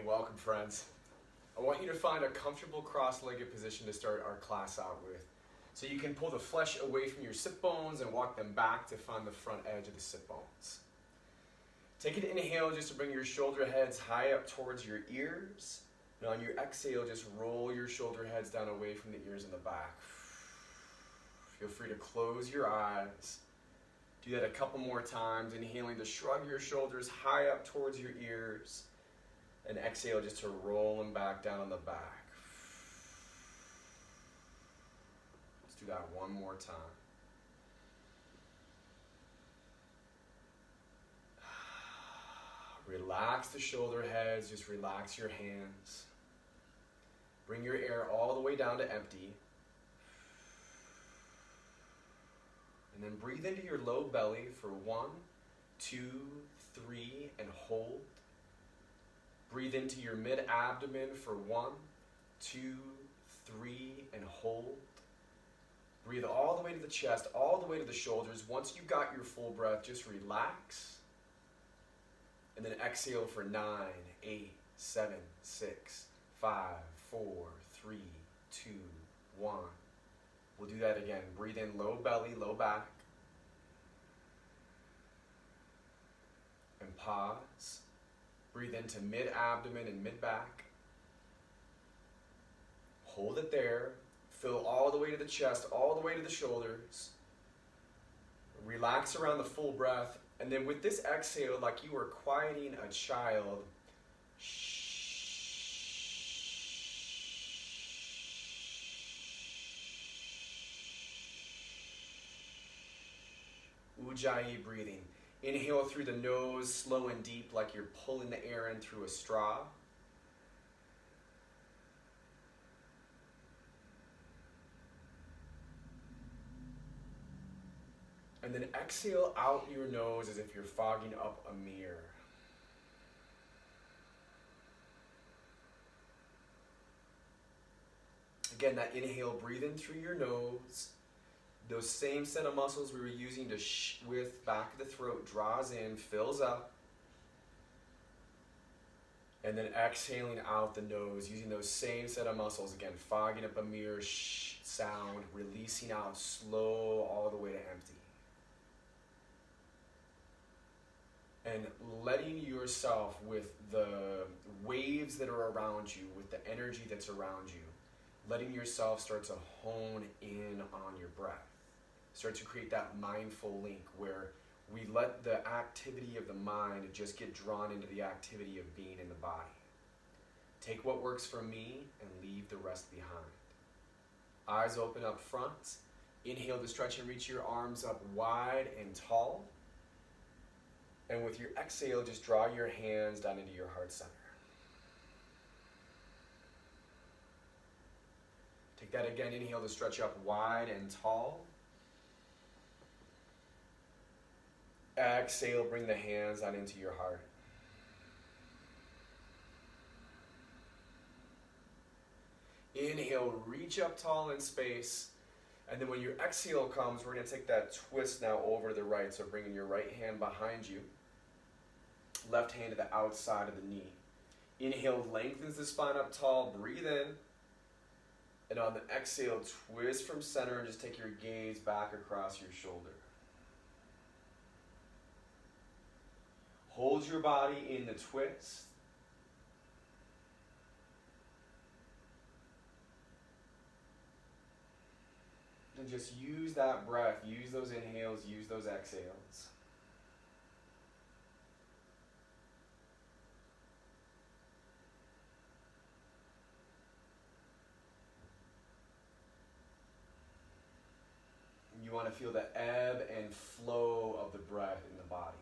welcome friends. I want you to find a comfortable cross-legged position to start our class out with. So you can pull the flesh away from your sit bones and walk them back to find the front edge of the sit bones. Take an inhale just to bring your shoulder heads high up towards your ears. And on your exhale, just roll your shoulder heads down away from the ears in the back. Feel free to close your eyes. Do that a couple more times, inhaling to shrug your shoulders high up towards your ears. And exhale just to roll them back down on the back. Let's do that one more time. Relax the shoulder heads, just relax your hands. Bring your air all the way down to empty. And then breathe into your low belly for 1, 2, 3, and hold. Breathe into your mid-abdomen for 1, 2, 3, and hold. Breathe all the way to the chest, all the way to the shoulders. Once you've got your full breath, just relax. And then exhale for 9, 8, 7, 6, 5, 4, 3, 2, 1. We'll do that again. Breathe in low belly, low back. And pause. Breathe into mid-abdomen and mid-back. Hold it there. Fill all the way to the chest, all the way to the shoulders. Relax around the full breath. And then with this exhale, like you were quieting a child, Ujjayi breathing. Inhale through the nose, slow and deep, like you're pulling the air in through a straw. And then exhale out your nose as if you're fogging up a mirror. Again, that inhale, breathe in through your nose. Those same set of muscles we were using to with back of the throat draws in, fills up. And then exhaling out the nose, using those same set of muscles, again, fogging up a mirror sound, releasing out slow all the way to empty. And letting yourself, with the waves that are around you, with the energy that's around you, letting yourself start to hone in on your breath. Start to create that mindful link where we let the activity of the mind just get drawn into the activity of being in the body. Take what works for me and leave the rest behind. Eyes open up front. Inhale to stretch and reach your arms up wide and tall. And with your exhale, just draw your hands down into your heart center. Take that again. Inhale to stretch up wide and tall. Exhale, bring the hands down into your heart. Inhale, reach up tall in space. And then when your exhale comes, we're going to take that twist now over to the right. So bringing your right hand behind you. Left hand to the outside of the knee. Inhale, lengthens the spine up tall. Breathe in. And on the exhale, twist from center and just take your gaze back across your shoulder. Hold your body in the twist. And just use that breath, use those inhales, use those exhales. You want to feel the ebb and flow of the breath in the body.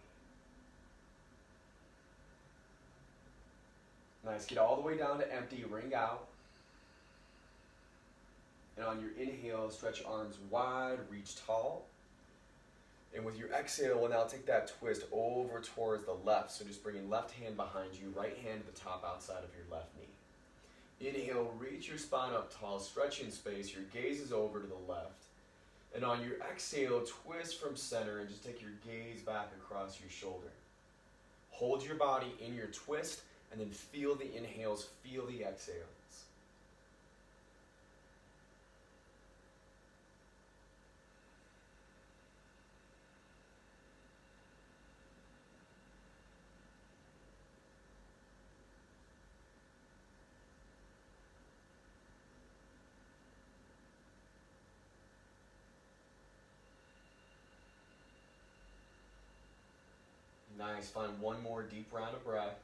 Nice. Get all the way down to empty. Ring out. And on your inhale, stretch arms wide, reach tall. And with your exhale, we'll now take that twist over towards the left. So just bringing left hand behind you, right hand to the top outside of your left knee. Inhale, reach your spine up tall, stretch in space. Your gaze is over to the left. And on your exhale, twist from center and just take your gaze back across your shoulder. Hold your body in your twist. And then feel the inhales, feel the exhales. Nice. Find one more deep round of breath.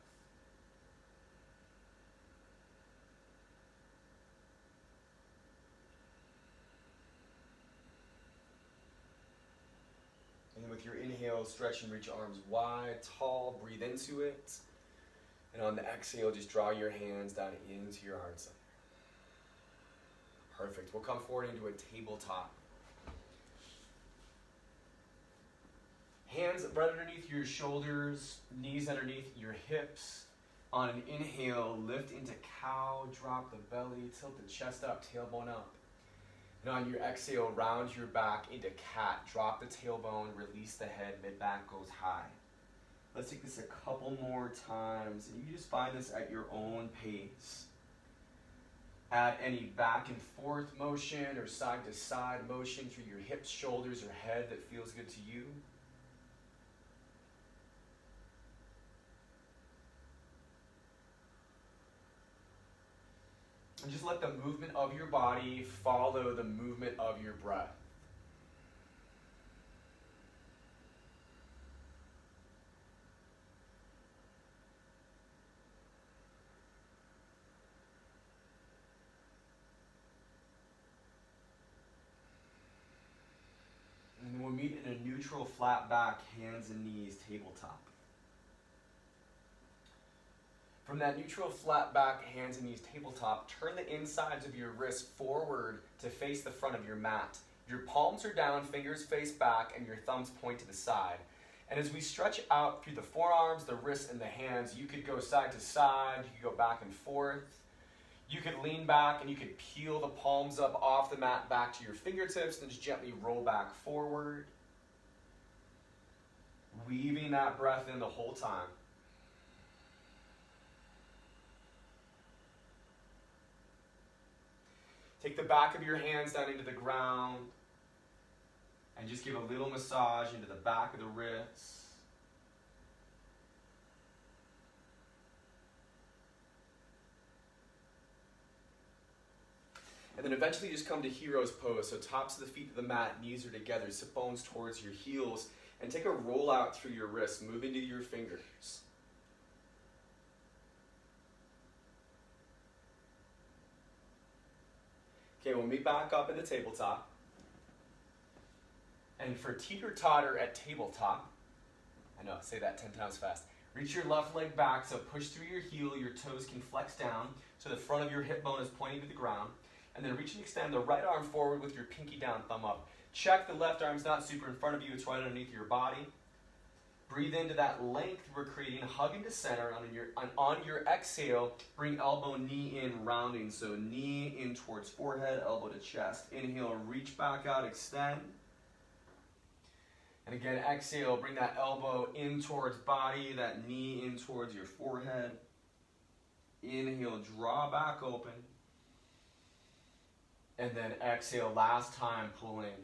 And then with your inhale, stretch and reach your arms wide, tall, breathe into it. And on the exhale, just draw your hands down into your heart center. Perfect. We'll come forward into a tabletop. Hands right underneath your shoulders, knees underneath your hips. On an inhale, lift into cow, drop the belly, tilt the chest up, tailbone up. And on your exhale, round your back into cat. Drop the tailbone, release the head, mid-back goes high. Let's take this a couple more times. And you just find this at your own pace. Add any back and forth motion or side to side motion through your hips, shoulders, or head that feels good to you. And just let the movement of your body follow the movement of your breath. And we'll meet in a neutral flat back, hands and knees, tabletop. From that neutral flat back, hands and knees, tabletop, turn the insides of your wrists forward to face the front of your mat. Your palms are down, fingers face back, and your thumbs point to the side. And as we stretch out through the forearms, the wrists, and the hands, you could go side to side, you could go back and forth. You could lean back and you could peel the palms up off the mat back to your fingertips, then just gently roll back forward. Weaving that breath in the whole time. Take the back of your hands down into the ground and just give a little massage into the back of the wrists. And then eventually just come to hero's pose. So tops of the feet to the mat, knees are together, sit bones towards your heels, and take a roll out through your wrists, move into your fingers. Okay, we'll meet back up in the tabletop. And for teeter-totter at tabletop, I know, say that 10 times fast. Reach your left leg back, so push through your heel, your toes can flex down, so the front of your hip bone is pointing to the ground. And then reach and extend the right arm forward with your pinky down, thumb up. Check the left arm's not super in front of you, it's right underneath your body. Breathe into that length we're creating, hug into center. On your exhale, bring elbow, knee in, rounding. So knee in towards forehead, elbow to chest. Inhale, reach back out, extend. And again, exhale, bring that elbow in towards body, that knee in towards your forehead. Inhale, draw back open. And then exhale, last time, pull in.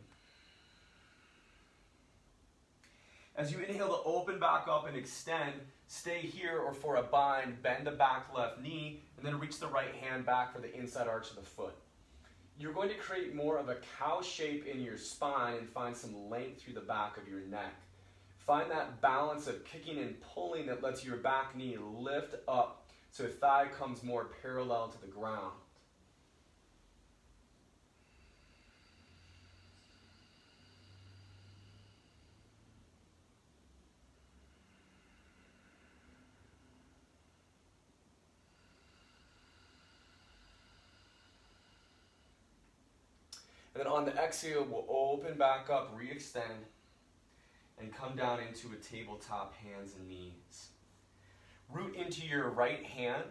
As you inhale to open back up and extend, stay here or for a bind, bend the back left knee, and then reach the right hand back for the inside arch of the foot. You're going to create more of a cow shape in your spine and find some length through the back of your neck. Find that balance of kicking and pulling that lets your back knee lift up so thigh comes more parallel to the ground. And then on the exhale, we'll open back up, re-extend, and come down into a tabletop, hands and knees. Root into your right hand,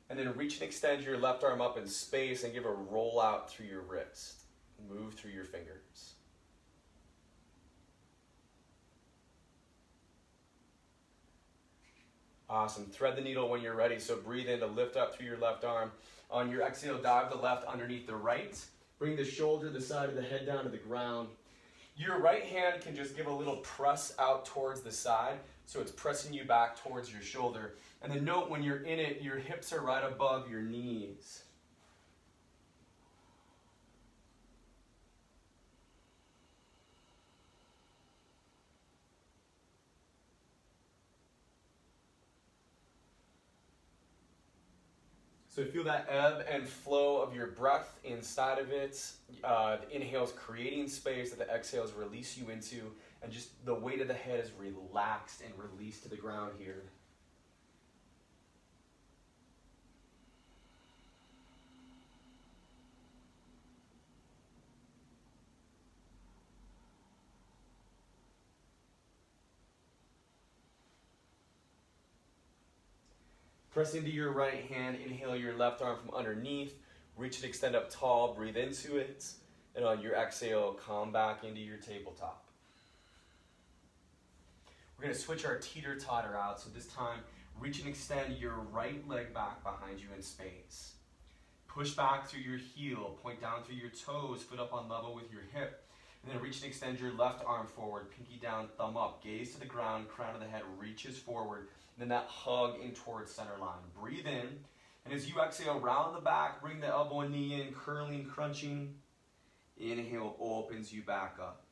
and then reach and extend your left arm up in space and give a roll out through your wrist. Move through your fingers. Awesome. Thread the needle when you're ready. So breathe in to lift up through your left arm. On your exhale, dive the left underneath the right. Bring the shoulder, the side of the head down to the ground. Your right hand can just give a little press out towards the side. So it's pressing you back towards your shoulder. And then note when you're in it, your hips are right above your knees. So feel that ebb and flow of your breath inside of it. The inhales creating space that the exhales release you into, and just the weight of the head is relaxed and released to the ground here. Press into your right hand, inhale your left arm from underneath, reach and extend up tall, breathe into it, and on your exhale, come back into your tabletop. We're going to switch our teeter-totter out, so this time, reach and extend your right leg back behind you in space. Push back through your heel, point down through your toes, foot up on level with your hip, and then reach and extend your left arm forward, pinky down, thumb up, gaze to the ground, crown of the head reaches forward. Then that hug in towards center line. Breathe in. And as you exhale, round the back, bring the elbow and knee in, curling, crunching. Inhale opens you back up.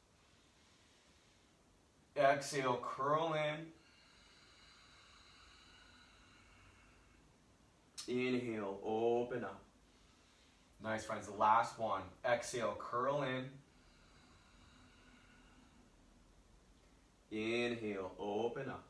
Exhale, curl in. Inhale, open up. Nice, friends. The last one. Exhale, curl in. Inhale, open up.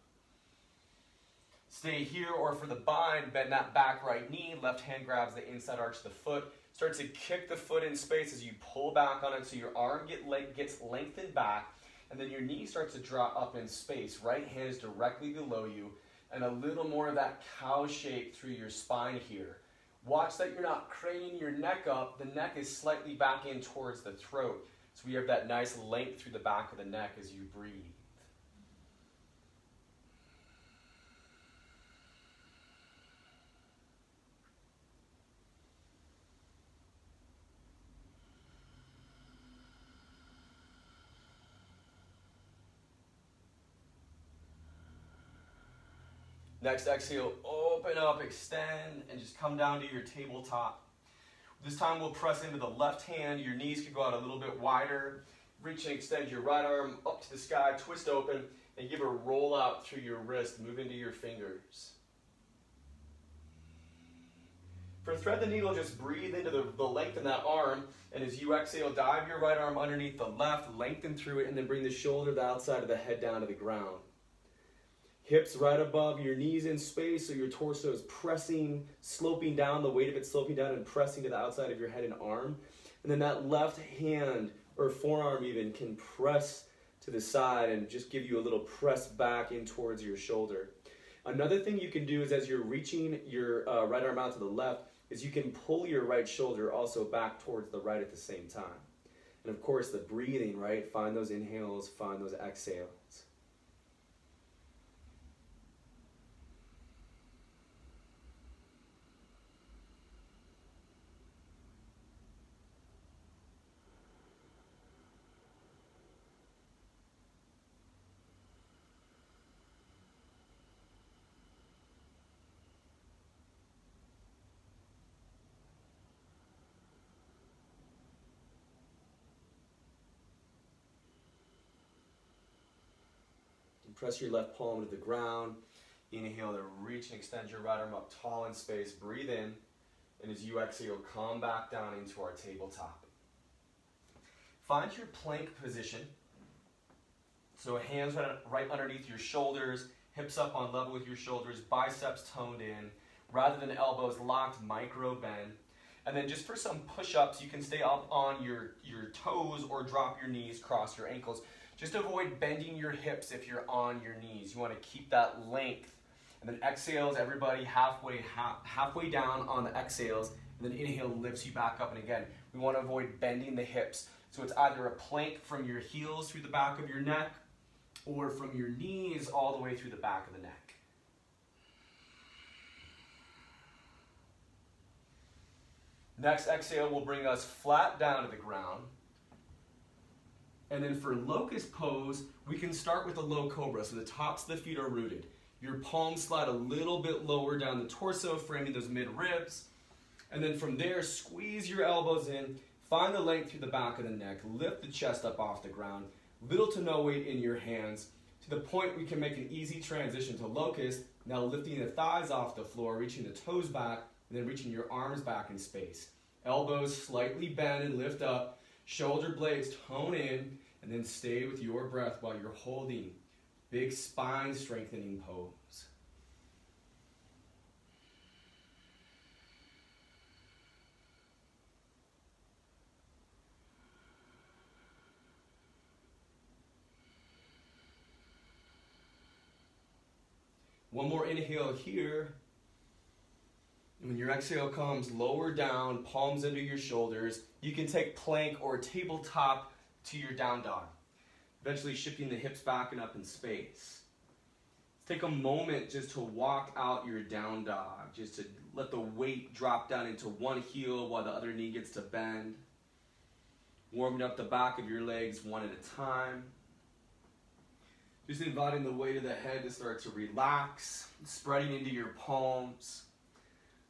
Stay here, or for the bind, bend that back right knee. Left hand grabs the inside arch of the foot. Start to kick the foot in space as you pull back on it so your arm gets lengthened back. And then your knee starts to draw up in space. Right hand is directly below you. And a little more of that cow shape through your spine here. Watch that you're not craning your neck up. The neck is slightly back in towards the throat. So we have that nice length through the back of the neck as you breathe. Next exhale, open up, extend, and just come down to your tabletop. This time we'll press into the left hand. Your knees can go out a little bit wider. Reach and extend your right arm up to the sky, twist open, and give a roll out through your wrist. Move into your fingers. For thread the needle, just breathe into the length in that arm, and as you exhale, dive your right arm underneath the left, lengthen through it, and then bring the shoulder, the outside of the head down to the ground. Hips right above your knees in space, so your torso is pressing, sloping down, the weight of it sloping down and pressing to the outside of your head and arm. And then that left hand, or forearm even, can press to the side and just give you a little press back in towards your shoulder. Another thing you can do is as you're reaching your right arm out to the left, is you can pull your right shoulder also back towards the right at the same time. And of course the breathing, right? Find those inhales, find those exhales. Press your left palm to the ground. Inhale to reach and extend your right arm up tall in space. Breathe in. And as you exhale, come back down into our tabletop. Find your plank position. So hands right underneath your shoulders, hips up on level with your shoulders, biceps toned in. Rather than elbows locked, micro bend. And then just for some push-ups, you can stay up on your toes or drop your knees, cross your ankles. Just avoid bending your hips if you're on your knees. You want to keep that length. And then exhales, everybody halfway down on the exhales. And then inhale lifts you back up. And again, we want to avoid bending the hips. So it's either a plank from your heels through the back of your neck or from your knees all the way through the back of the neck. Next exhale will bring us flat down to the ground. And then for locust pose, we can start with a low cobra. So the tops of the feet are rooted. Your palms slide a little bit lower down the torso, framing those mid ribs. And then from there, squeeze your elbows in, find the length through the back of the neck, lift the chest up off the ground, little to no weight in your hands, to the point we can make an easy transition to locust, now lifting the thighs off the floor, reaching the toes back, and then reaching your arms back in space. Elbows slightly bend and lift up, shoulder blades tone in, and then stay with your breath while you're holding big spine strengthening pose. One more inhale here. And when your exhale comes, lower down, palms into your shoulders. You can take plank or tabletop to your down dog, eventually shifting the hips back and up in space. Take a moment just to walk out your down dog, just to let the weight drop down into one heel while the other knee gets to bend. Warming up the back of your legs one at a time. Just inviting the weight of the head to start to relax, spreading into your palms,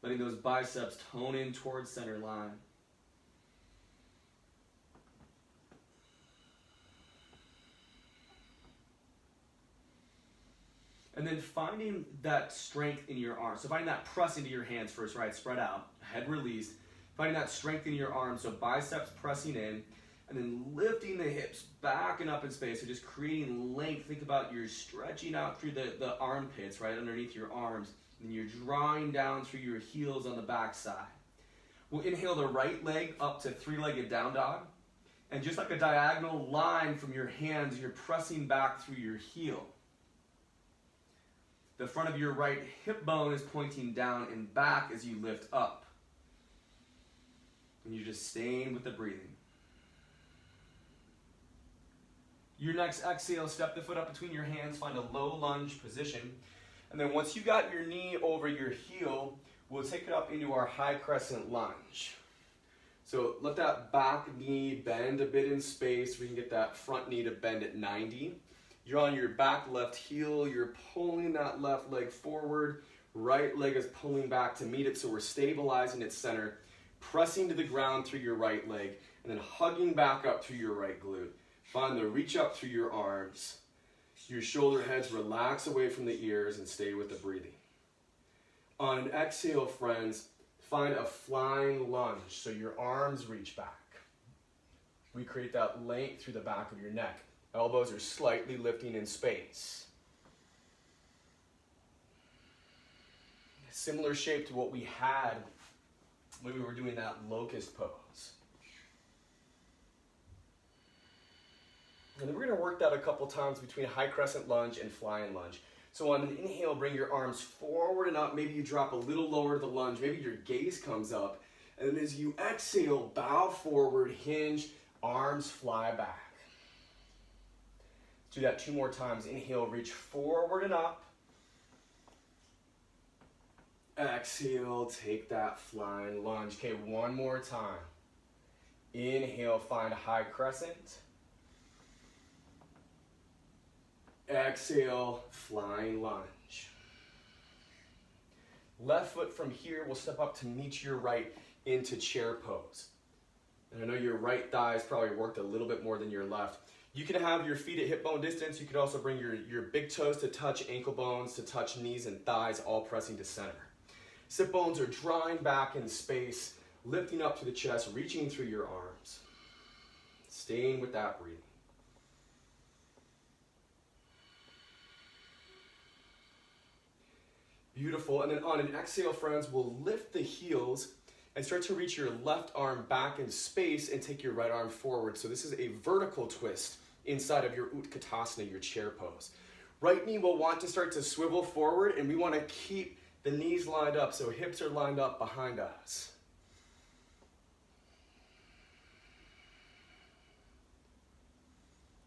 letting those biceps tone in towards center line. And then finding that strength in your arms. So finding that press into your hands first, right? Spread out, head released. Finding that strength in your arms, so biceps pressing in. And then lifting the hips back and up in space. So just creating length. Think about you're stretching out through the armpits, right underneath your arms. And you're drawing down through your heels on the back side. We'll inhale the right leg up to three-legged down dog. And just like a diagonal line from your hands, you're pressing back through your heel. The front of your right hip bone is pointing down and back as you lift up. And you're just staying with the breathing. Your next exhale, step the foot up between your hands, find a low lunge position. And then once you got your knee over your heel, we'll take it up into our high crescent lunge. So let that back knee bend a bit in space. We can get that front knee to bend at 90. You're on your back left heel. You're pulling that left leg forward. Right leg is pulling back to meet it, so we're stabilizing its center. Pressing to the ground through your right leg, and then hugging back up through your right glute. Find the reach up through your arms. Your shoulder heads relax away from the ears and stay with the breathing. On an exhale, friends, find a flying lunge, so your arms reach back. We create that length through the back of your neck. Elbows are slightly lifting in space. Similar shape to what we had when we were doing that locust pose. And then we're going to work that a couple times between high crescent lunge and flying lunge. So on an inhale, bring your arms forward and up. Maybe you drop a little lower to the lunge. Maybe your gaze comes up. And then as you exhale, bow forward, hinge, arms fly back. Do that 2 more times. Inhale, reach forward and up. Exhale, take that flying lunge. Okay, 1 more time. Inhale, find a high crescent. Exhale, flying lunge. Left foot from here will step up to meet your right into chair pose. And I know your right thighs probably worked a little bit more than your left. You can have your feet at hip bone distance. You could also bring your big toes to touch ankle bones, to touch knees and thighs, all pressing to center. Sit bones are drawing back in space, lifting up to the chest, reaching through your arms. Staying with that breathing. Beautiful. And then on an exhale, friends, we'll lift the heels and start to reach your left arm back in space and take your right arm forward. So this is a vertical twist inside of your Utkatasana, your chair pose. Right knee will want to start to swivel forward, and we want to keep the knees lined up so hips are lined up behind us.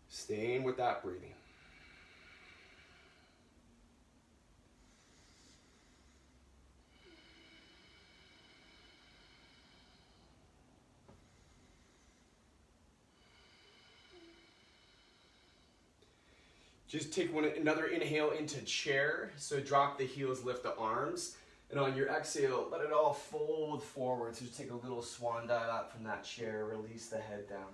Staying with that breathing. Just take another inhale into chair. So drop the heels, lift the arms. And on your exhale, let it all fold forward. So just take a little swan dive out from that chair. Release the head down.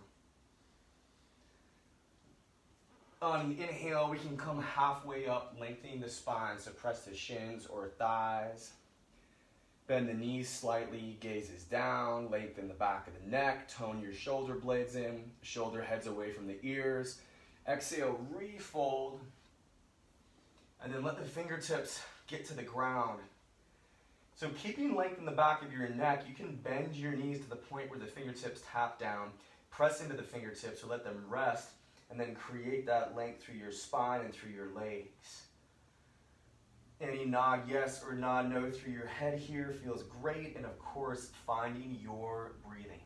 On an inhale, we can come halfway up, lengthening the spine. So press the shins or thighs. Bend the knees slightly, gazes down. Lengthen the back of the neck. Tone your shoulder blades in. Shoulder heads away from the ears. Exhale, refold. And then let the fingertips get to the ground. So keeping length in the back of your neck, you can bend your knees to the point where the fingertips tap down. Press into the fingertips, so let them rest, and then create that length through your spine and through your legs. Any nod yes or nod no through your head here feels great, and of course, finding your breathing.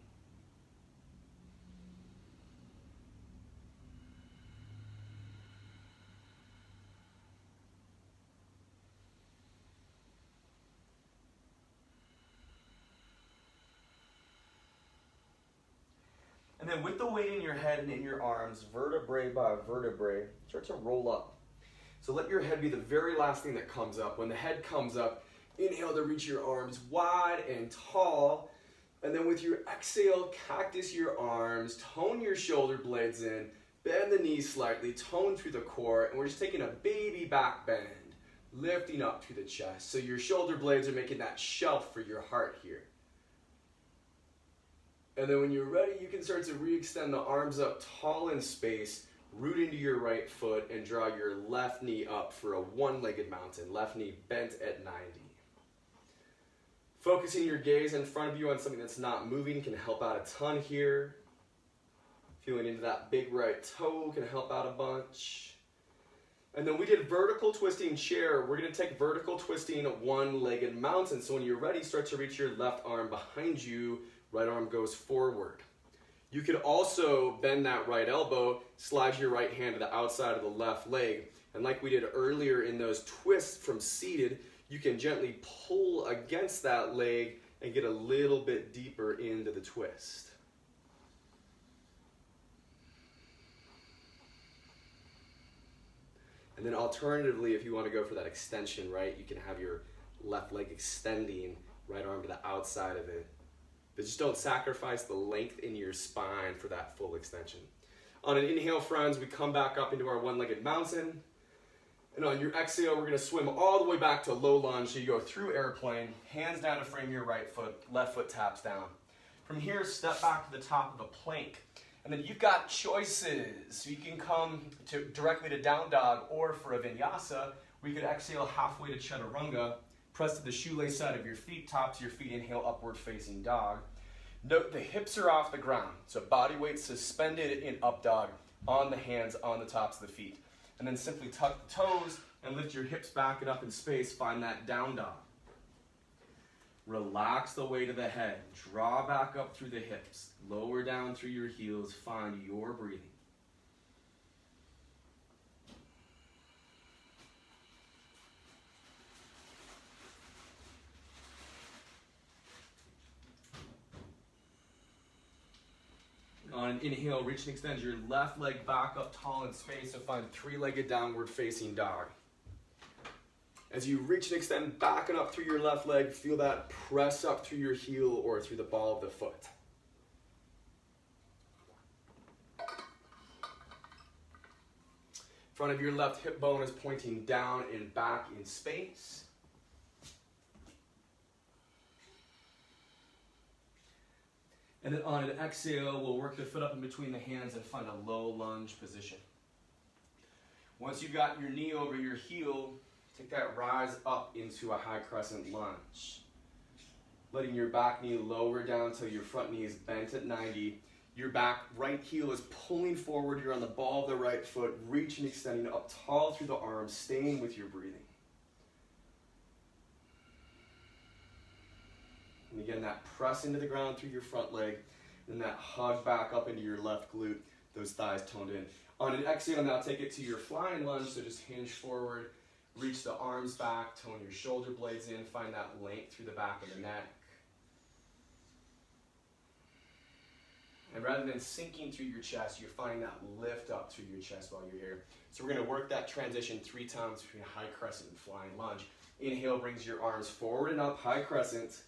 And then with the weight in your head and in your arms, vertebrae by vertebrae, start to roll up. So let your head be the very last thing that comes up. When the head comes up, inhale to reach your arms wide and tall. And then with your exhale, cactus your arms, tone your shoulder blades in, bend the knees slightly, tone through the core, and we're just taking a baby back bend, lifting up through the chest. So your shoulder blades are making that shelf for your heart here. And then when you're ready, you can start to re-extend the arms up tall in space, root into your right foot, and draw your left knee up for a one-legged mountain. Left knee bent at 90. Focusing your gaze in front of you on something that's not moving can help out a ton here. Feeling into that big right toe can help out a bunch. And then we did vertical twisting chair. We're going to take vertical twisting one-legged mountain. So when you're ready, start to reach your left arm behind you. Right arm goes forward. You could also bend that right elbow, slide your right hand to the outside of the left leg. And like we did earlier in those twists from seated, you can gently pull against that leg and get a little bit deeper into the twist. And then alternatively, if you want to go for that extension, right, you can have your left leg extending, right arm to the outside of it. But just don't sacrifice the length in your spine for that full extension. On an inhale, friends, we come back up into our one-legged mountain. And on your exhale, we're going to swim all the way back to low lunge. So you go through airplane, hands down to frame your right foot, left foot taps down. From here, step back to the top of a plank. And then you've got choices. So you can come directly to down dog, or for a vinyasa, we could exhale halfway to chaturanga. Press to the shoelace side of your feet, tops of your feet, inhale, upward facing dog. Note the hips are off the ground, so body weight suspended in up dog, on the hands, on the tops of the feet. And then simply tuck the toes and lift your hips back and up in space, find that down dog. Relax the weight of the head, draw back up through the hips, lower down through your heels, find your breathing. On an inhale, reach and extend your left leg back up tall in space, so find three-legged downward facing dog. As you reach and extend back and up through your left leg, feel that press up through your heel or through the ball of the foot. Front of your left hip bone is pointing down and back in space. And then on an exhale, we'll work the foot up in between the hands and find a low lunge position. Once you've got your knee over your heel, take that rise up into a high crescent lunge. Letting your back knee lower down till your front knee is bent at 90. Your back right heel is pulling forward. You're on the ball of the right foot, reaching, extending up tall through the arms, staying with your breathing. And again, that press into the ground through your front leg, and that hug back up into your left glute, those thighs toned in. On an exhale, now take it to your flying lunge, so just hinge forward, reach the arms back, tone your shoulder blades in, find that length through the back of the neck. And rather than sinking through your chest, you're finding that lift up through your chest while you're here. So we're going to work that transition 3 times between high crescent and flying lunge. Inhale brings your arms forward and up, high crescent.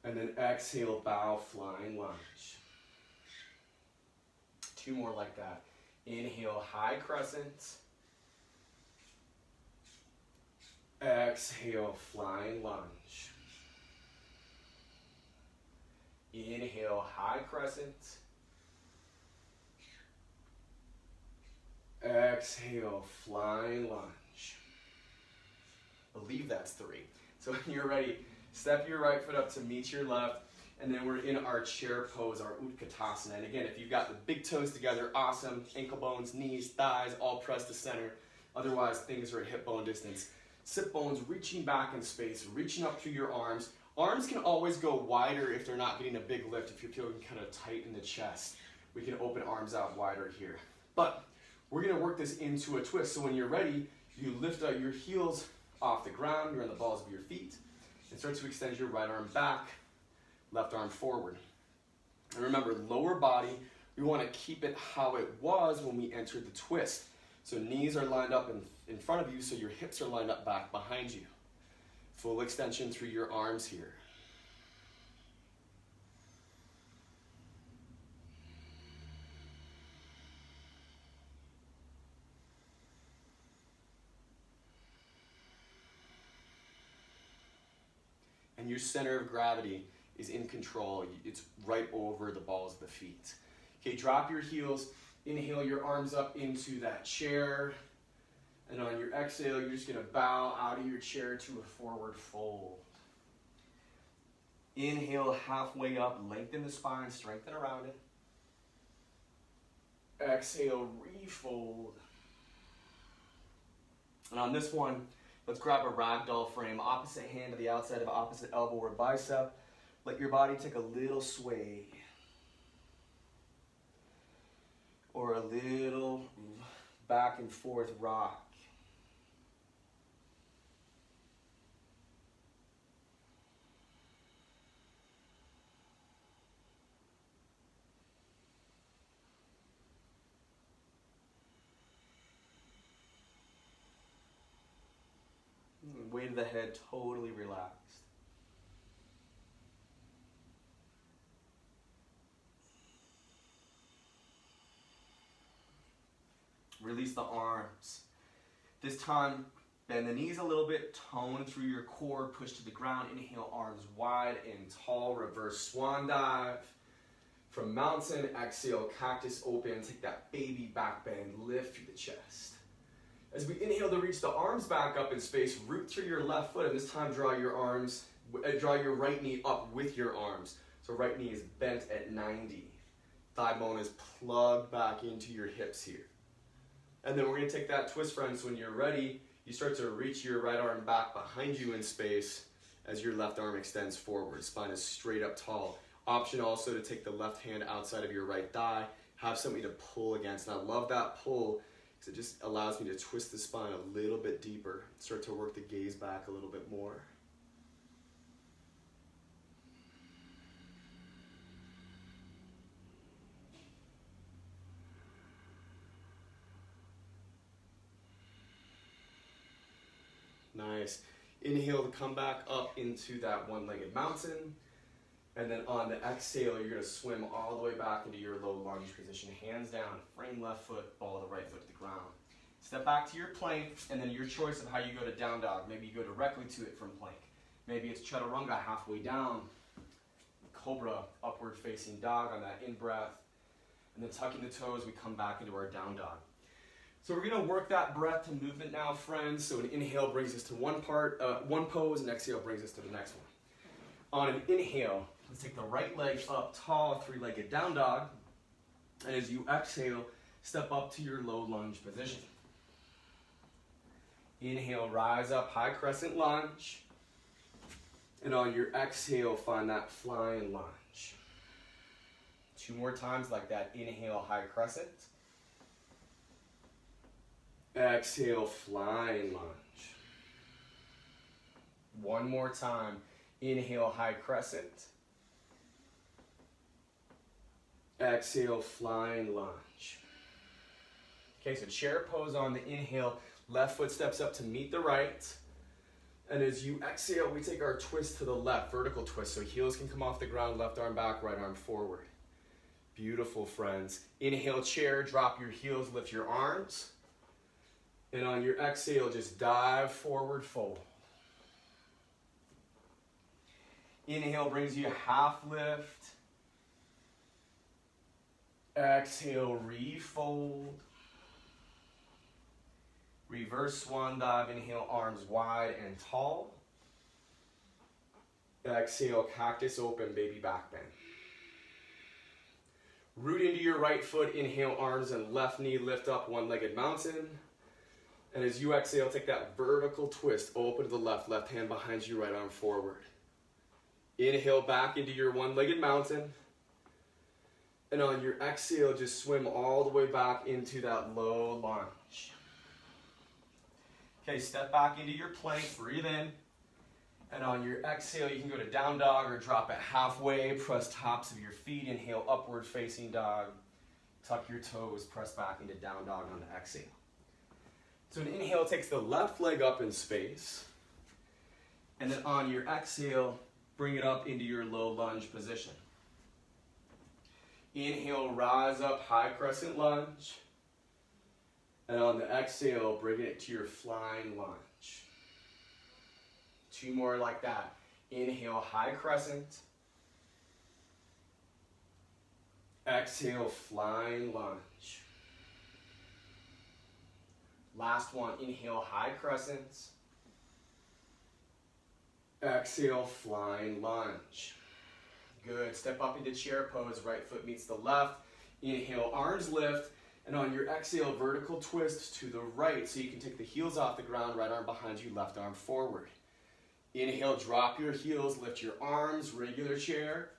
And then exhale, bow, flying lunge. 2 more like that. Inhale, high crescent. Exhale, flying lunge. Inhale, high crescent. Exhale, flying lunge. Believe that's 3. So when you're ready, step your right foot up to meet your left, and then we're in our chair pose, our Utkatasana. And again, if you've got the big toes together, awesome. Ankle bones, knees, thighs, all pressed to center. Otherwise, things are at hip bone distance. Sit bones reaching back in space, reaching up through your arms. Arms can always go wider if they're not getting a big lift, if you're feeling kind of tight in the chest. We can open arms out wider here. But we're going to work this into a twist. So when you're ready, you lift out your heels off the ground, you're on the balls of your feet, and start to extend your right arm back, left arm forward. And remember, lower body, we want to keep it how it was when we entered the twist. So knees are lined up in front of you, so your hips are lined up back behind you. Full extension through your arms here. And your center of gravity is in control. It's right over the balls of the feet. Okay, drop your heels. Inhale your arms up into that chair. And on your exhale, you're just going to bow out of your chair to a forward fold. Inhale halfway up, lengthen the spine, strengthen around it. Exhale, refold. And on this one, let's grab a ragdoll frame, opposite hand to the outside of opposite elbow or bicep. Let your body take a little sway. Or a little back and forth rock. Weight of the head totally relaxed. Release the arms. This time, bend the knees a little bit, tone through your core, push to the ground. Inhale, arms wide and tall, reverse swan dive. From mountain, exhale, cactus open, take that baby back bend, lift through the chest. As we inhale to reach the arms back up in space, root through your left foot, and this time draw your right knee up with your arms. So right knee is bent at 90. Thigh bone is plugged back into your hips here. And then we're going to take that twist, friends. When you're ready, you start to reach your right arm back behind you in space as your left arm extends forward. Spine is straight up tall. Option also to take the left hand outside of your right thigh, have something to pull against. And I love that pull because it just allows me to twist the spine a little bit deeper, start to work the gaze back a little bit more. Nice. Inhale to come back up into that one-legged mountain. And then on the exhale, you're going to swim all the way back into your low lunge position. Hands down, frame left foot, ball the right foot to the ground. Step back to your plank, and then your choice of how you go to down dog. Maybe you go directly to it from plank. Maybe it's chaturanga halfway down. Cobra, upward facing dog on that in-breath. And then tucking the toes, we come back into our down dog. So we're going to work that breath to movement now, friends. So an inhale brings us to one pose, and exhale brings us to the next one. On an inhale, let's take the right leg up tall, three-legged down dog. And as you exhale, step up to your low lunge position. Inhale, rise up, high crescent lunge. And on your exhale, find that flying lunge. 2 more times like that. Inhale, high crescent. Exhale, flying lunge. 1 more time. Inhale, high crescent. Exhale, flying lunge. Okay, so chair pose on the inhale. Left foot steps up to meet the right. And as you exhale, we take our twist to the left, vertical twist. So heels can come off the ground, left arm back, right arm forward. Beautiful, friends. Inhale, chair, drop your heels, lift your arms. And on your exhale, just dive forward, fold. Inhale brings you half lift. Exhale, refold. Reverse swan dive. Inhale, arms wide and tall. Exhale, cactus open, baby back bend. Root into your right foot. Inhale, arms and left knee lift up, one-legged mountain. And as you exhale, take that vertical twist, open to the left, left hand behind you, right arm forward. Inhale back into your one-legged mountain. And on your exhale, just swim all the way back into that low lunge. Okay, step back into your plank, breathe in. And on your exhale, you can go to down dog or drop it halfway, press tops of your feet, inhale, upward facing dog. Tuck your toes, press back into down dog on the exhale. So an inhale takes the left leg up in space. And then on your exhale, bring it up into your low lunge position. Inhale, rise up, high crescent lunge. And on the exhale, bring it to your flying lunge. 2 more like that. Inhale, high crescent. Exhale, flying lunge. Last one, inhale, high crescent. Exhale, flying lunge. Good, step up into chair pose, right foot meets the left. Inhale, arms lift, and on your exhale, vertical twist to the right, so you can take the heels off the ground, right arm behind you, left arm forward. Inhale, drop your heels, lift your arms, regular chair,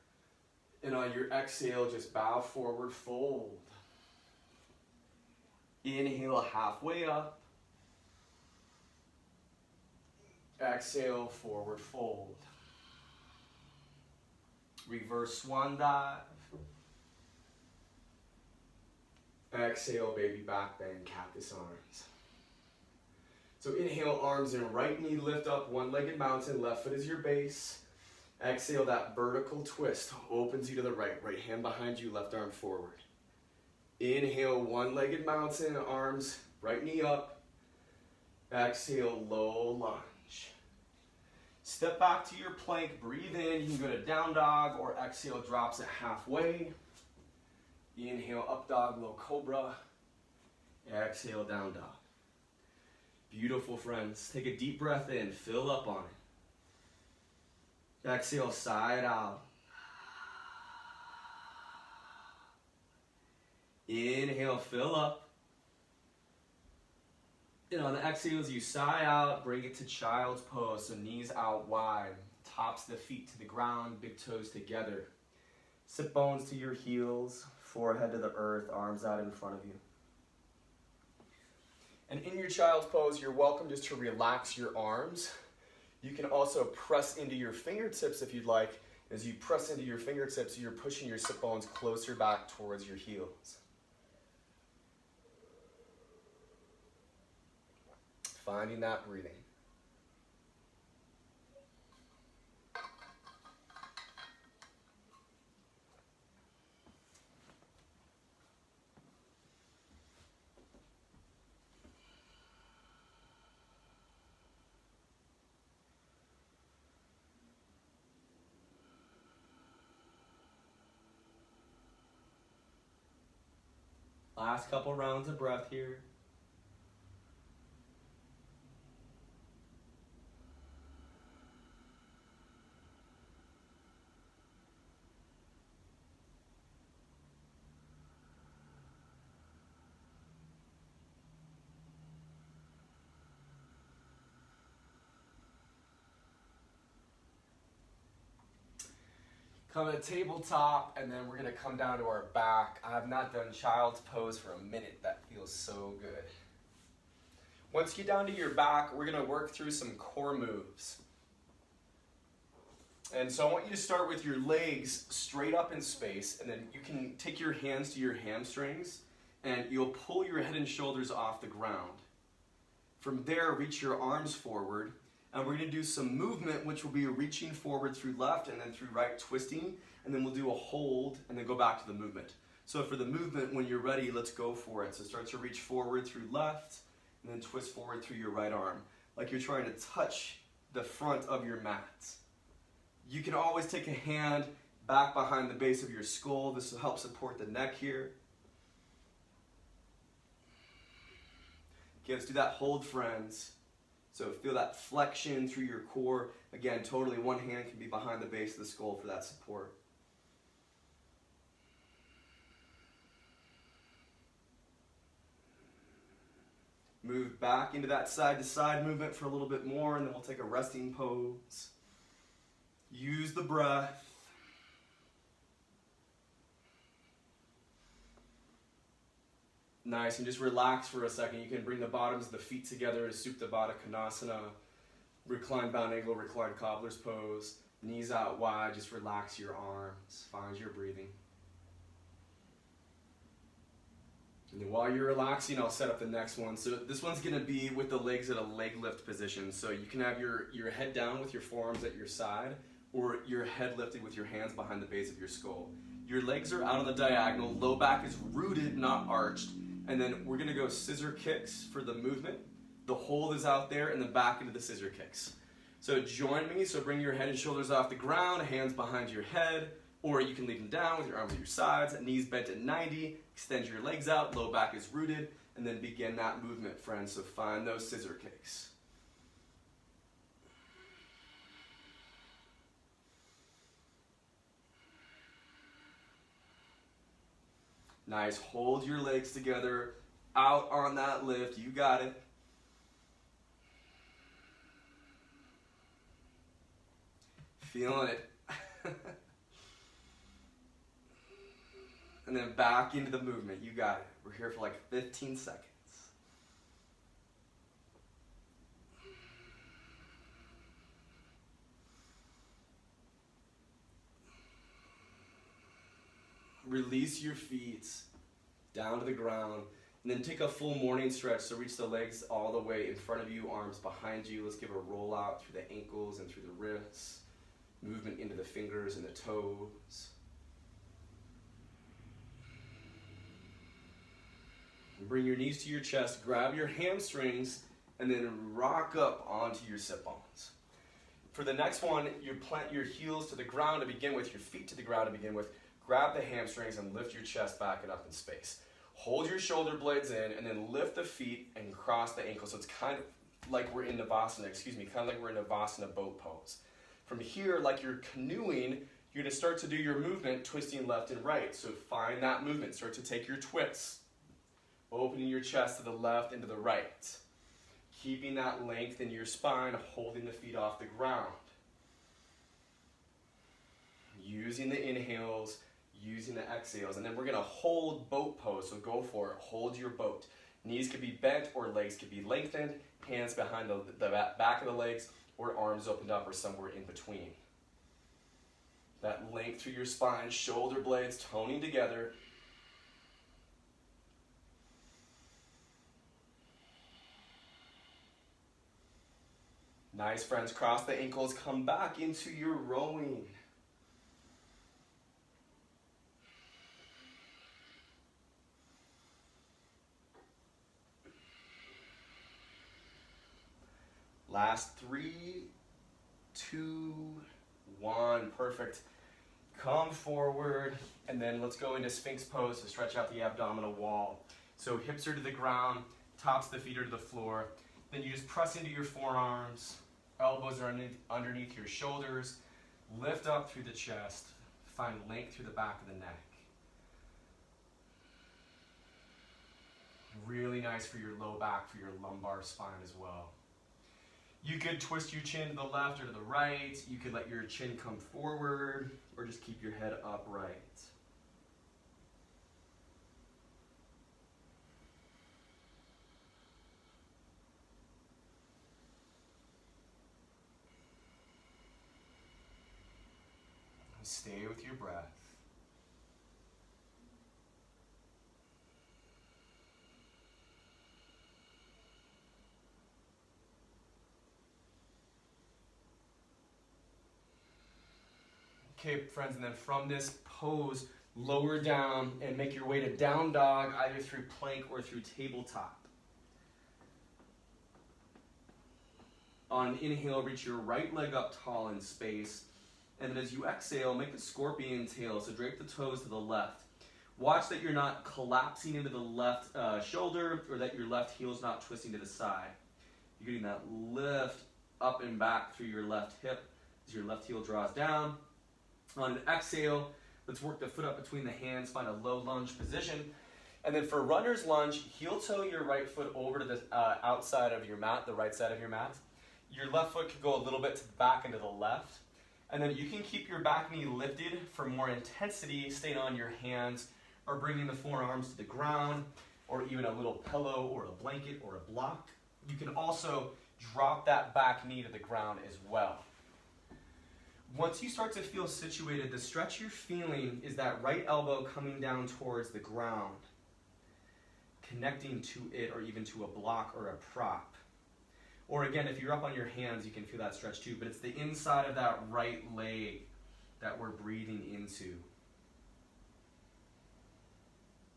and on your exhale, just bow forward, fold. Inhale, halfway up. Exhale, forward fold. Reverse swan dive. Exhale, baby back bend, cactus arms. So inhale, arms and right knee lift up, one-legged mountain, left foot is your base. Exhale, that vertical twist opens you to the right, right hand behind you, left arm forward. Inhale, one-legged mountain, arms, right knee up. Exhale, low lunge. Step back to your plank, breathe in. You can go to down dog or exhale, drops it halfway. Inhale, up dog, low cobra. Exhale, down dog. Beautiful, friends. Take a deep breath in, fill up on it. Exhale, side out. Inhale, fill up. And on the exhale, as you sigh out, bring it to child's pose. So knees out wide, tops of the feet to the ground, big toes together. Sit bones to your heels, forehead to the earth, arms out in front of you. And in your child's pose, you're welcome just to relax your arms. You can also press into your fingertips if you'd like. As you press into your fingertips, you're pushing your sit bones closer back towards your heels. Finding that breathing. Last couple rounds of breath here. Come to tabletop, and then we're gonna come down to our back. I have not done child's pose for a minute. That feels so good. Once you get down to your back, we're gonna work through some core moves. And so I want you to start with your legs straight up in space, and then you can take your hands to your hamstrings, and you'll pull your head and shoulders off the ground. From there, reach your arms forward, and we're going to do some movement, which will be reaching forward through left and then through right, twisting, and then we'll do a hold and then go back to the movement. So for the movement, when you're ready, let's go for it. So start to reach forward through left, and then twist forward through your right arm, like you're trying to touch the front of your mat. You can always take a hand back behind the base of your skull. This will help support the neck here. Okay, let's do that hold, friends. So feel that flexion through your core. Again, totally one hand can be behind the base of the skull for that support. Move back into that side-to-side movement for a little bit more, and then we'll take a resting pose. Use the breath. Nice, and just relax for a second. You can bring the bottoms of the feet together to Supta Baddha Konasana. Recline bound angle, recline cobbler's pose. Knees out wide, just relax your arms. Find your breathing. And then while you're relaxing, I'll set up the next one. So this one's going to be with the legs at a leg lift position. So you can have your head down with your forearms at your side, or your head lifted with your hands behind the base of your skull. Your legs are out on the diagonal, low back is rooted, not arched. And then we're going to go scissor kicks for the movement. The hold is out there, and then back into the scissor kicks. So join me, so bring your head and shoulders off the ground, hands behind your head, or you can leave them down with your arms at your sides, knees bent at 90, extend your legs out, low back is rooted, and then begin that movement, friends. So find those scissor kicks. Nice, hold your legs together, out on that lift, you got it. Feeling it. And then back into the movement, you got it. We're here for like 15 seconds. Release your feet down to the ground, and then take a full morning stretch. So reach the legs all the way in front of you, arms behind you. Let's give a roll out through the ankles and through the wrists. Movement into the fingers and the toes. And bring your knees to your chest, grab your hamstrings, and then rock up onto your sit-bones. For the next one, you plant your heels to the ground to begin with, your feet to the ground to begin with. Grab the hamstrings and lift your chest back and up in space. Hold your shoulder blades in, and then lift the feet and cross the ankles. So it's kind of like we're in Navasana, kind of like we're in Navasana boat pose. From here, like you're canoeing, you're going to start to do your movement, twisting left and right. So find that movement. Start to take your twists, opening your chest to the left and to the right. Keeping that length in your spine, holding the feet off the ground. Using the inhales, using the exhales, and then we're going to hold boat pose, so go for it. Hold your boat. Knees could be bent or legs could be lengthened, hands behind the back of the legs, or arms opened up or somewhere in between. That length through your spine, shoulder blades toning together. Nice, friends. Cross the ankles, come back into your rowing. Last 3, 2, 1. Perfect. Come forward, and then let's go into Sphinx pose to stretch out the abdominal wall. So hips are to the ground, tops of the feet are to the floor. Then you just press into your forearms, elbows are underneath your shoulders, lift up through the chest, find length through the back of the neck. Really nice for your low back, for your lumbar spine as well. You could twist your chin to the left or to the right. You could let your chin come forward, or just keep your head upright. Stay with your breath. Okay, friends, and then from this pose, lower down and make your way to down dog, either through plank or through tabletop. On an inhale, reach your right leg up tall in space. And then as you exhale, make a scorpion tail, so drape the toes to the left. Watch that you're not collapsing into the left shoulder, or that your left heel is not twisting to the side. You're getting that lift up and back through your left hip as your left heel draws down. On an exhale, let's work the foot up between the hands, find a low lunge position. And then for runner's lunge, heel toe your right foot over to the outside of your mat, the right side of your mat. Your left foot could go a little bit to the back and to the left. And then you can keep your back knee lifted for more intensity, staying on your hands, or bringing the forearms to the ground, or even a little pillow or a blanket or a block. You can also drop that back knee to the ground as well. Once you start to feel situated, the stretch you're feeling is that right elbow coming down towards the ground, connecting to it or even to a block or a prop. Or again, if you're up on your hands, you can feel that stretch too, but it's the inside of that right leg that we're breathing into.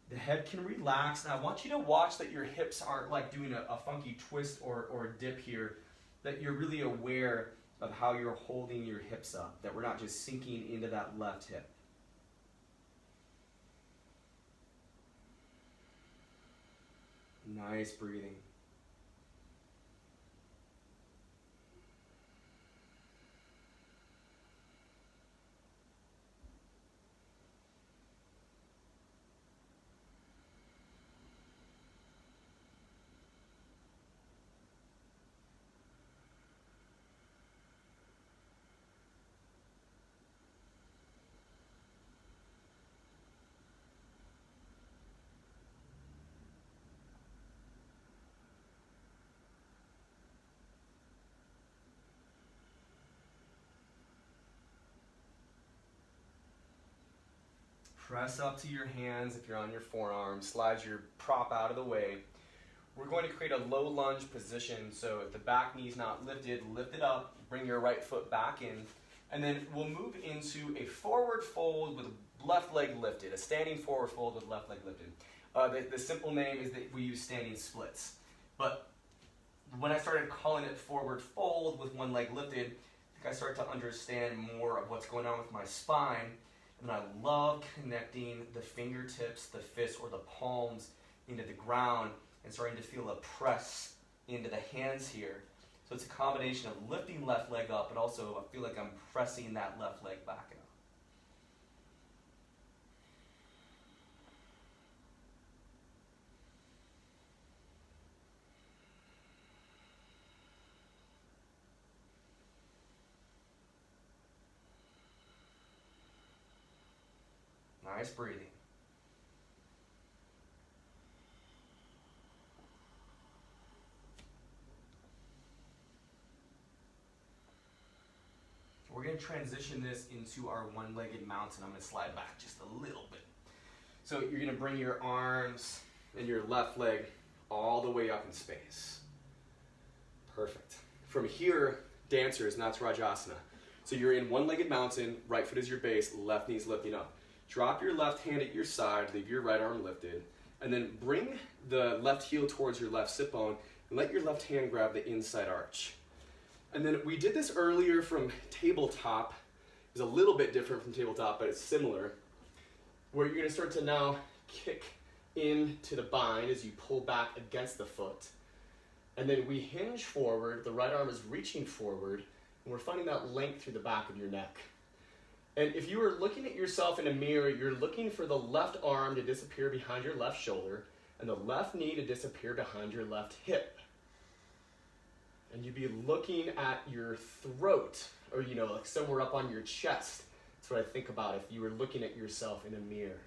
The head can relax, and I want you to watch that your hips aren't like doing a funky twist or dip here, that you're really aware of how you're holding your hips up, that we're not just sinking into that left hip. Nice breathing. Press up to your hands if you're on your forearms. Slide your prop out of the way. We're going to create a low lunge position. So if the back knee's not lifted, lift it up. Bring your right foot back in. And then we'll move into a forward fold with left leg lifted. A standing forward fold with left leg lifted. The simple name is that we use standing splits. But when I started calling it forward fold with one leg lifted, I think I started to understand more of what's going on with my spine. And I love connecting the fingertips, the fists, or the palms into the ground and starting to feel a press into the hands here. So it's a combination of lifting left leg up, but also I feel like I'm pressing that left leg back up. Nice breathing. We're going to transition this into our one-legged mountain. I'm going to slide back just a little bit. So you're going to bring your arms and your left leg all the way up in space. Perfect. From here, dancers, and that's Rajasana. So you're in one-legged mountain, right foot is your base, left knee's lifting up. Drop your left hand at your side, leave your right arm lifted, and then bring the left heel towards your left sit bone and let your left hand grab the inside arch. And then we did this earlier from tabletop. It's a little bit different from tabletop, but it's similar, where you're gonna start to now kick into the bind as you pull back against the foot. And then we hinge forward, the right arm is reaching forward, and we're finding that length through the back of your neck. And if you were looking at yourself in a mirror, you're looking for the left arm to disappear behind your left shoulder and the left knee to disappear behind your left hip. And you'd be looking at your throat or, like somewhere up on your chest. That's what I think about if you were looking at yourself in a mirror.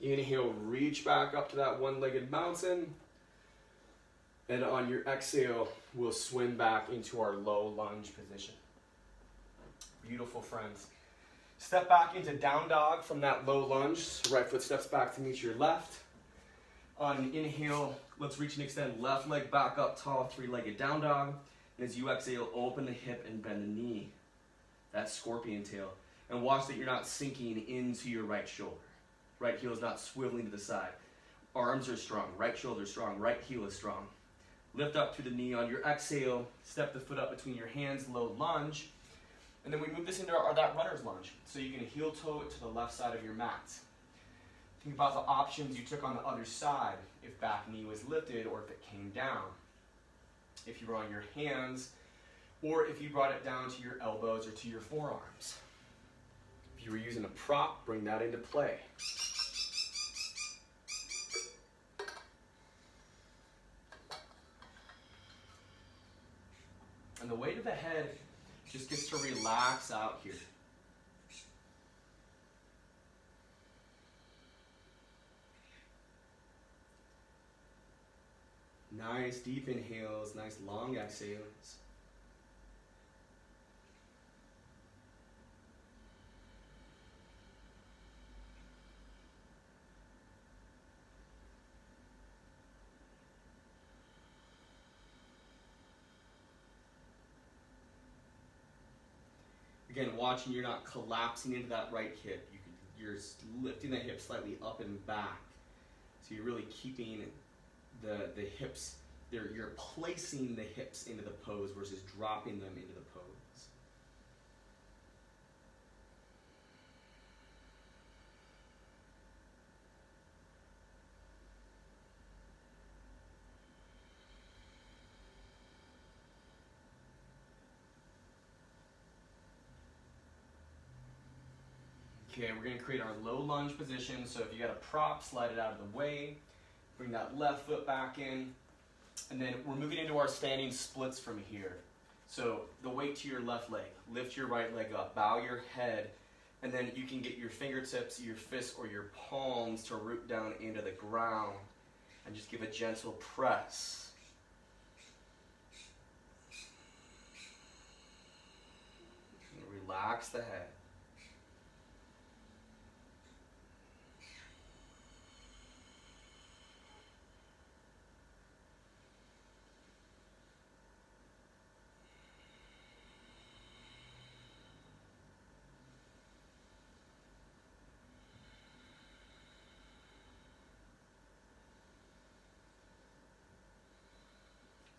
Inhale, reach back up to that one-legged mountain. And on your exhale, we'll swim back into our low lunge position. Beautiful, friends. Step back into down dog from that low lunge. So right foot steps back to meet your left. On an inhale, let's reach and extend left leg back up tall, three-legged down dog. And as you exhale, open the hip and bend the knee. That's scorpion tail. And watch that you're not sinking into your right shoulder. Right heel is not swiveling to the side. Arms are strong, right shoulder is strong, right heel is strong. Lift up to the knee on your exhale, step the foot up between your hands, low lunge. And then we move this into that runner's lunge. So you can heel toe it to the left side of your mat. Think about the options you took on the other side, if back knee was lifted or if it came down. If you were on your hands, or if you brought it down to your elbows or to your forearms. If you were using a prop, bring that into play. And the weight of the head just gets to relax out here. Nice deep inhales, nice long exhales. Again, watching you're not collapsing into that right hip. You're lifting the hip slightly up and back. So you're really keeping the hips, you're placing the hips into the pose versus dropping them into the pose. Okay, we're going to create our low lunge position. So if you got a prop, slide it out of the way. Bring that left foot back in. And then we're moving into our standing splits from here. So the weight to your left leg. Lift your right leg up. Bow your head. And then you can get your fingertips, your fists, or your palms to root down into the ground. And just give a gentle press. And relax the head.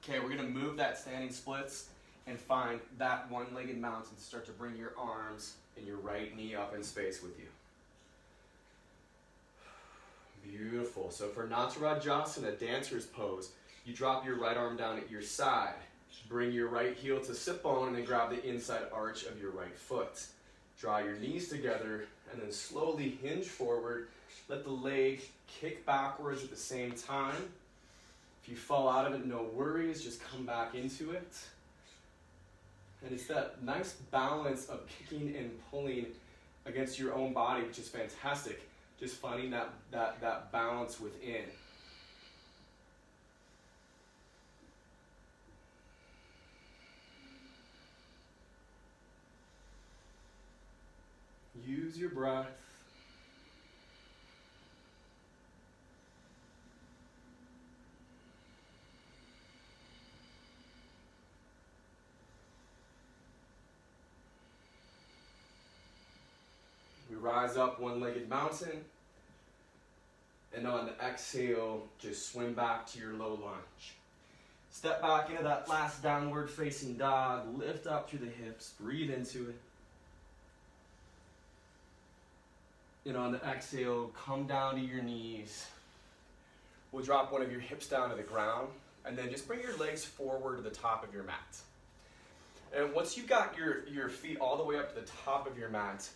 Okay, we're going to move that standing splits and find that one-legged mountain. Start to bring your arms and your right knee up in space with you. Beautiful. So for Natarajasana, dancer's pose, you drop your right arm down at your side. Bring your right heel to sit bone and then grab the inside arch of your right foot. Draw your knees together and then slowly hinge forward. Let the leg kick backwards at the same time. If you fall out of it, no worries, just come back into it. And it's that nice balance of kicking and pulling against your own body, which is fantastic. Just finding that balance within. Use your breath. We rise up one-legged mountain, and on the exhale, just swim back to your low lunge. Step back into that last downward facing dog, lift up through the hips, breathe into it. And on the exhale, come down to your knees. We'll drop one of your hips down to the ground, and then just bring your legs forward to the top of your mat. And once you got your feet all the way up to the top of your mat,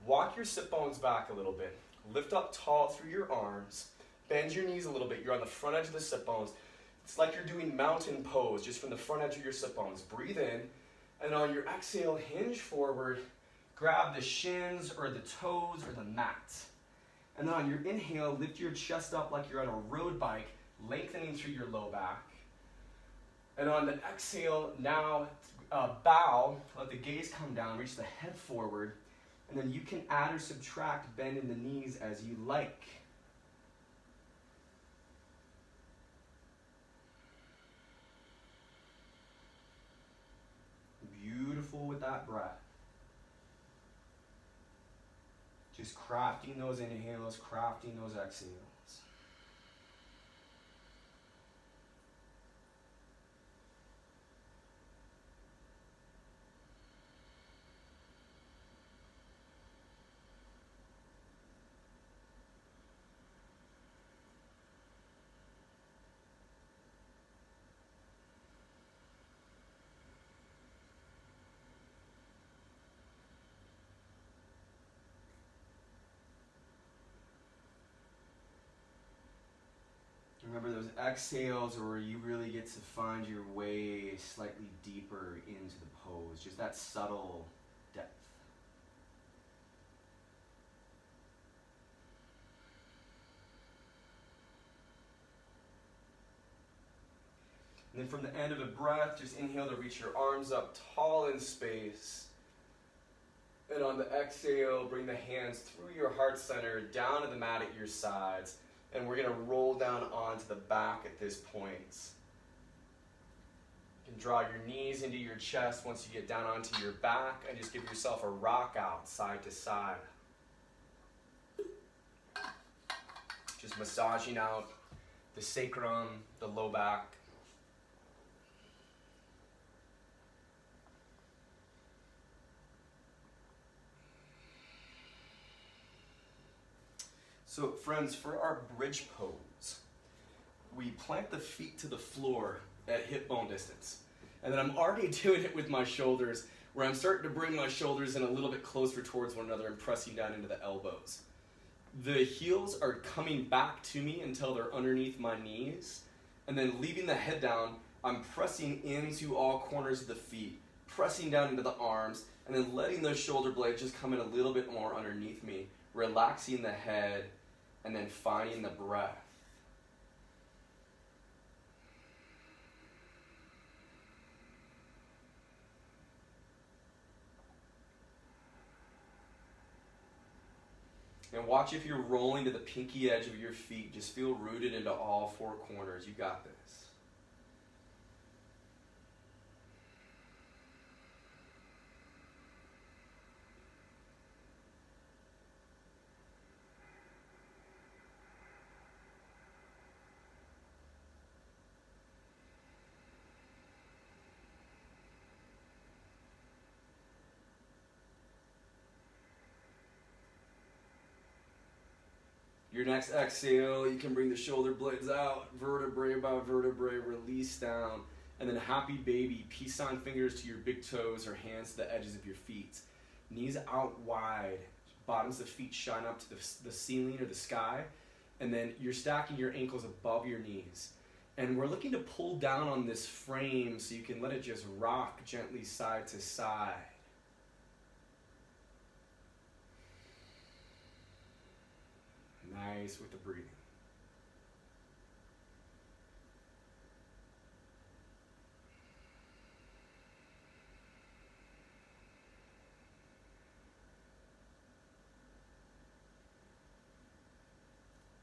walk your sit bones back a little bit. Lift up tall through your arms. Bend your knees a little bit. You're on the front edge of the sit bones. It's like you're doing mountain pose, just from the front edge of your sit bones. Breathe in, and on your exhale, hinge forward. Grab the shins or the toes or the mat. And then on your inhale, lift your chest up like you're on a road bike, lengthening through your low back. And on the exhale, now bow, let the gaze come down, reach the head forward, and then you can add or subtract, bend in the knees as you like. Beautiful with that breath. Just crafting those inhales, crafting those exhales. Remember those exhales are where you really get to find your way slightly deeper into the pose, just that subtle depth. And then from the end of the breath, just inhale to reach your arms up tall in space. And on the exhale, bring the hands through your heart center, down to the mat at your sides. And we're going to roll down onto the back at this point. You can draw your knees into your chest once you get down onto your back, and just give yourself a rock out side to side. Just massaging out the sacrum, the low back. So friends, for our bridge pose, we plant the feet to the floor at hip bone distance. And then I'm already doing it with my shoulders, where I'm starting to bring my shoulders in a little bit closer towards one another and pressing down into the elbows. The heels are coming back to me until they're underneath my knees. And then leaving the head down, I'm pressing into all corners of the feet, pressing down into the arms, and then letting those shoulder blades just come in a little bit more underneath me, relaxing the head, and then finding the breath. And watch if you're rolling to the pinky edge of your feet. Just feel rooted into all four corners. You got this. Your next exhale, you can bring the shoulder blades out, vertebrae by vertebrae, release down, and then happy baby, peace sign fingers to your big toes or hands to the edges of your feet. Knees out wide, bottoms of feet shine up to the ceiling or the sky, and then you're stacking your ankles above your knees. And we're looking to pull down on this frame so you can let it just rock gently side to side. Nice with the breathing.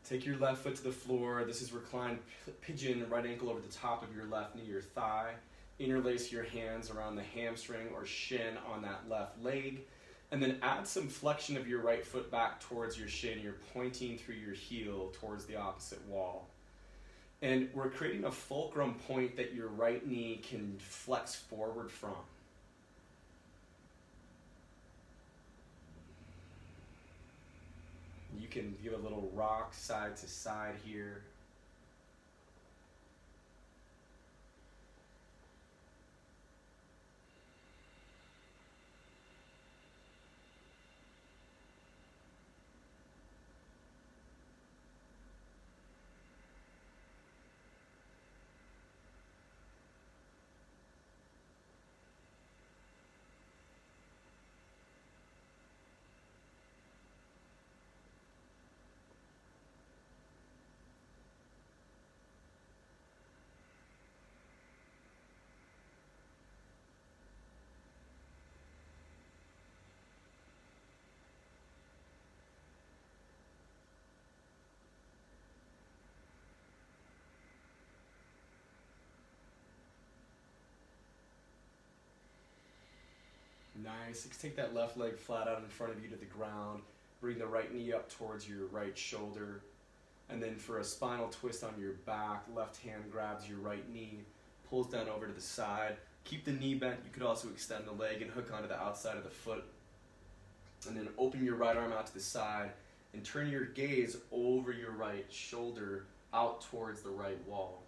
Take your left foot to the floor. This is reclined pigeon, right ankle over the top of your left knee or thigh. Interlace your hands around the hamstring or shin on that left leg. And then add some flexion of your right foot back towards your shin. You're pointing through your heel towards the opposite wall. And we're creating a fulcrum point that your right knee can flex forward from. You can give a little rock side to side here. Nice. Take that left leg flat out in front of you to the ground. Bring the right knee up towards your right shoulder. And then for a spinal twist on your back, left hand grabs your right knee, pulls down over to the side. Keep the knee bent. You could also extend the leg and hook onto the outside of the foot. And then open your right arm out to the side and turn your gaze over your right shoulder out towards the right wall.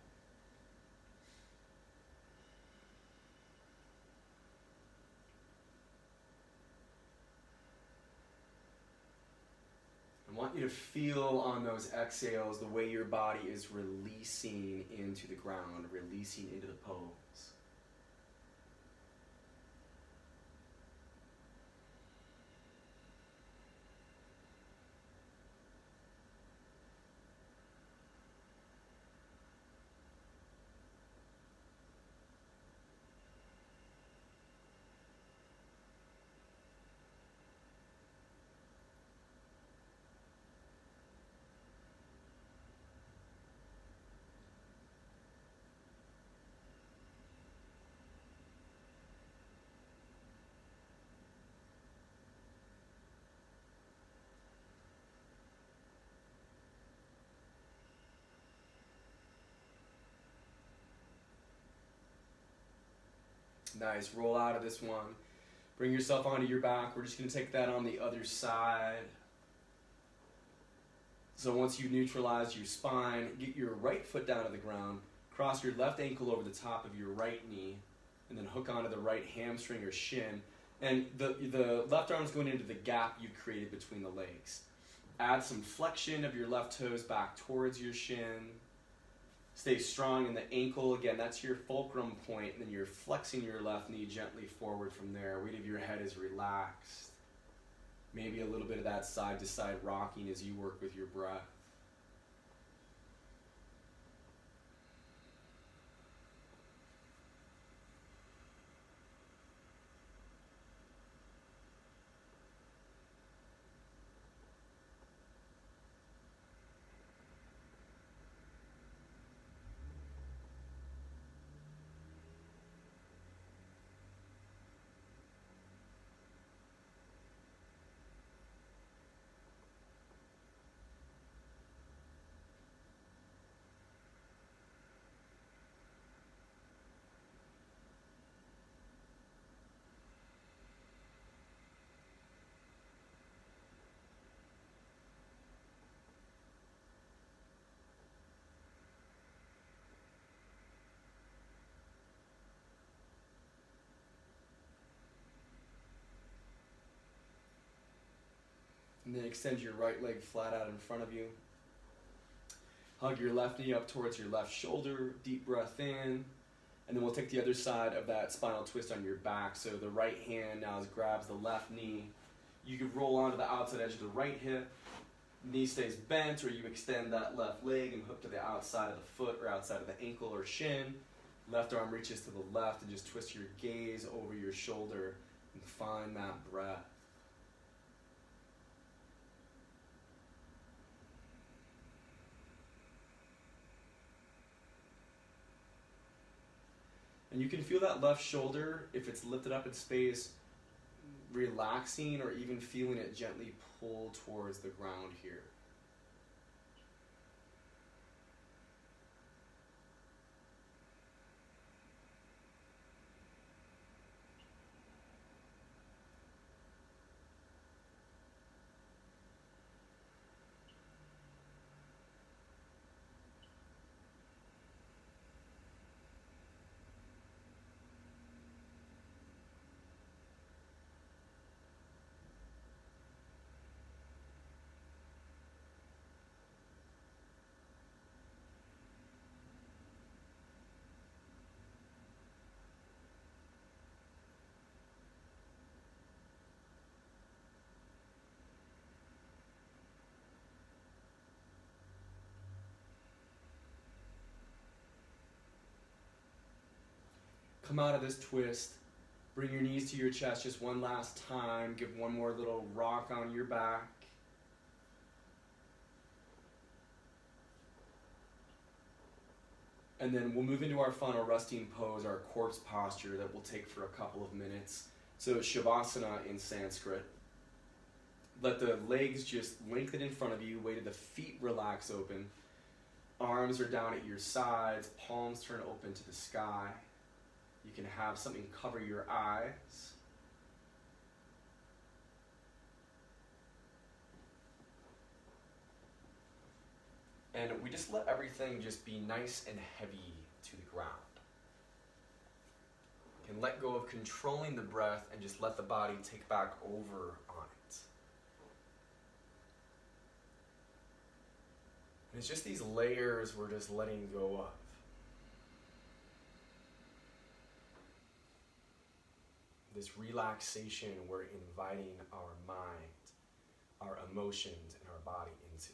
I want you to feel on those exhales the way your body is releasing into the ground, releasing into the pose. Nice. Roll out of this one. Bring yourself onto your back. We're just going to take that on the other side. So once you neutralize your spine, get your right foot down to the ground, cross your left ankle over the top of your right knee, and then hook onto the right hamstring or shin. And the left arm is going into the gap you created between the legs. Add some flexion of your left toes back towards your shin. Stay strong in the ankle. Again, that's your fulcrum point, and then you're flexing your left knee gently forward from there. Weight of your head is relaxed. Maybe a little bit of that side-to-side rocking as you work with your breath. And then extend your right leg flat out in front of you. Hug your left knee up towards your left shoulder. Deep breath in. And then we'll take the other side of that spinal twist on your back. So the right hand now grabs the left knee. You can roll onto the outside edge of the right hip. Knee stays bent, or you extend that left leg and hook to the outside of the foot or outside of the ankle or shin. Left arm reaches to the left and just twist your gaze over your shoulder and find that breath. And you can feel that left shoulder, if it's lifted up in space, relaxing, or even feeling it gently pull towards the ground here. Come out of this twist. Bring your knees to your chest just one last time. Give one more little rock on your back. And then we'll move into our final resting pose, our corpse posture that we'll take for a couple of minutes. So Shavasana in Sanskrit. Let the legs just lengthen in front of you, weight of the feet relax open. Arms are down at your sides, palms turn open to the sky. You can have something cover your eyes. And we just let everything just be nice and heavy to the ground. You can let go of controlling the breath and just let the body take back over on it. And it's just these layers we're just letting go of. This relaxation we're inviting our mind, our emotions, and our body into.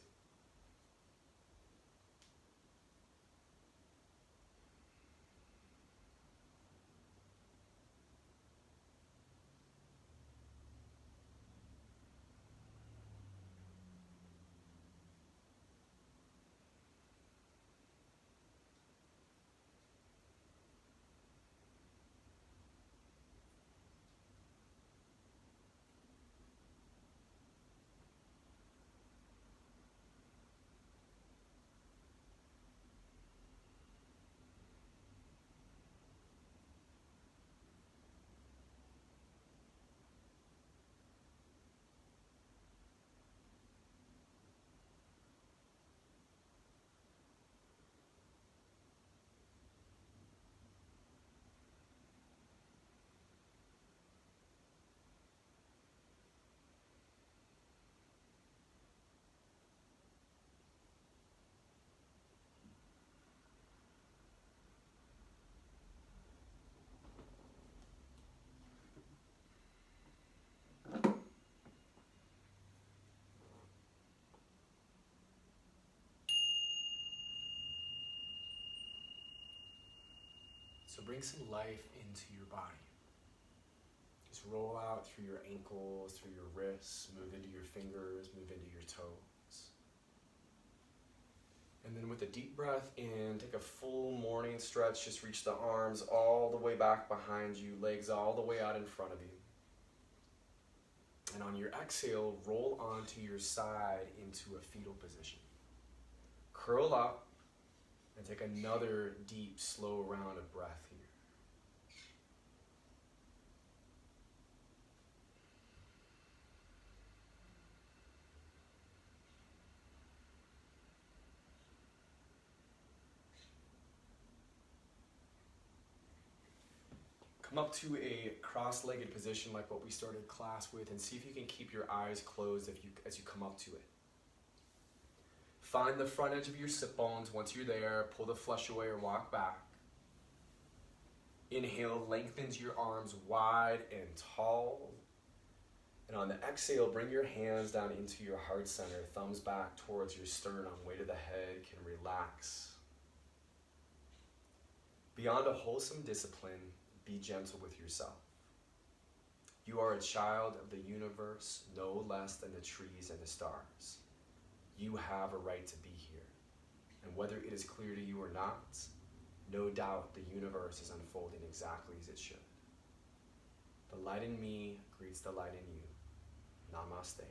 So bring some life into your body. Just roll out through your ankles, through your wrists, move into your fingers, move into your toes. And then with a deep breath in, take a full morning stretch. Just reach the arms all the way back behind you, legs all the way out in front of you. And on your exhale, roll onto your side into a fetal position. Curl up and take another deep, slow round of breath here. Come up to a cross-legged position like what we started class with, and see if you can keep your eyes closed as you come up to it. Find the front edge of your sit bones. Once you're there, pull the flesh away or walk back. Inhale, lengthens your arms wide and tall. And on the exhale, bring your hands down into your heart center, thumbs back towards your sternum, weight of the head can relax. Beyond a wholesome discipline, be gentle with yourself. You are a child of the universe, no less than the trees and the stars. You have a right to be here. And whether it is clear to you or not, no doubt the universe is unfolding exactly as it should. The light in me greets the light in you. Namaste.